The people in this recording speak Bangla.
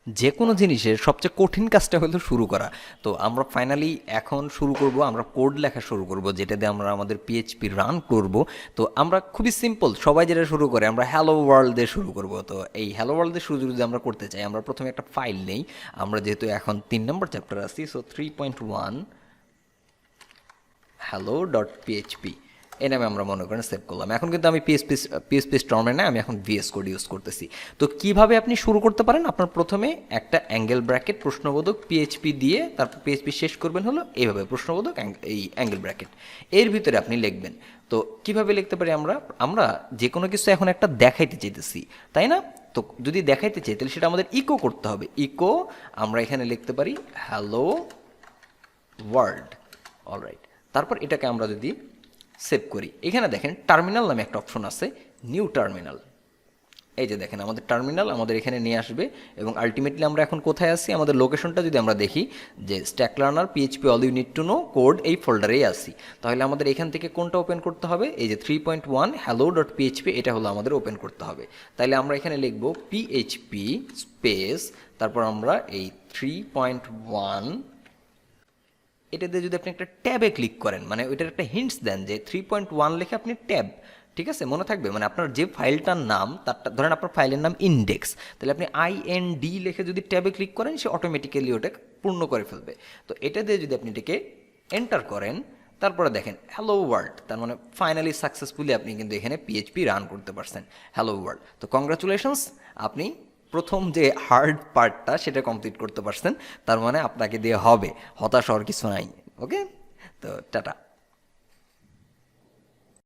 যে কোনো জিনিসের সবচেয়ে কঠিন কাজটা হলো শুরু করা। তো আমরা ফাইনালি এখন শুরু করব, আমরা কোড লেখা শুরু করব, যেটা দিয়ে আমরা আমাদের পিএইচপি রান করব। তো আমরা খুবই সিম্পল, সবাই যেটা শুরু করে আমরা হ্যালো ওয়ার্ল্ড দিয়ে শুরু করব। তো এই হ্যালো ওয়ার্ল্ড দিয়ে শুরু যদি আমরা করতে চাই, আমরা প্রথমে একটা ফাইল নেই। আমরা যেহেতু এখন 3 নম্বর চ্যাপ্টার আছি, সো 3.1 hello.php এই নামে আমরা মনে করেন সেভ করলাম। এখন কিন্তু আমি পিএইচপি স্টর্মে না, আমি এখন ভিএস কোড ইউজ করতেছি। তো কিভাবে আপনি শুরু করতে পারেন, আপনার প্রথমে একটা অ্যাঙ্গেল ব্র্যাকেট প্রশ্নবোধক পিএইচপি দিয়ে তারপর পিএইচপি শেষ করবেন হলো এইভাবে প্রশ্নবোধক এই অ্যাঙ্গেল ব্র্যাকেট, এর ভিতরে আপনি লিখবেন। তো কিভাবে লিখতে পারি আমরা, আমরা যে কোনো কিছু এখন একটা দেখাইতে চাইতেছি, তাই না? তো যদি দেখাইতে চাই তাহলে সেটা আমাদের ইকো করতে হবে। ইকো আমরা এখানে লিখতে পারি হ্যালো ওয়ার্ল্ড, অলরাইট। তারপর এটাকে আমরা যদি সেভ করি, এখানে দেখেন টার্মিনাল নামে একটা অপশন আছে, নিউ টার্মিনাল। এই যে দেখেন আমাদের টার্মিনাল আমাদের এখানে নিয়ে আসবে, এবং আলটিমেটলি আমরা এখন কোথায় আছি, আমাদের লোকেশনটা যদি আমরা দেখি যে Stack Learner PHP all you need to know code এই ফোল্ডারেই আসি। তাহলে আমাদের এখান থেকে কোনটা ওপেন করতে হবে, এই যে 3.1 hello.php, এটা হলো আমাদের ওপেন করতে হবে। তাহলে আমরা এখানে লিখব পিএইচপি স্পেস, তারপর আমরা এই 3.1, এটা দিয়ে যদি আপনি একটা ট্যাবে ক্লিক করেন, মানে ওইটার একটা হিন্টস দেন যে 3.1 লিখে আপনি ট্যাব, ঠিক আছে, মনে থাকবে। মানে আপনার যে ফাইলটার নাম, তারটা ধরেন আপনার ফাইলের নাম ইন্ডেক্স, তাহলে আপনি IND লিখে যদি ট্যাবে ক্লিক করেন, সে অটোমেটিক্যালি ওটা পূর্ণ করে ফেলবে। তো এটা দিয়ে যদি আপনি এটাকে এন্টার করেন, তারপরে দেখেন হ্যালো ওয়ার্ল্ড, তার মানে ফাইনালি সাকসেসফুলি আপনি কিন্তু এখানে পিএইচপি রান করতে পারছেন, হ্যালো ওয়ার্ল্ড। তো কংগ্রাচুলেশনস, আপনি প্রথম যে হার্ড পার্টটা সেটা কমপ্লিট করতে পারছেন। তার মানে আপনাকে দিয়ে হবে, হতাশ হওয়ার কিছু নাই। ওকে, তো টাটা।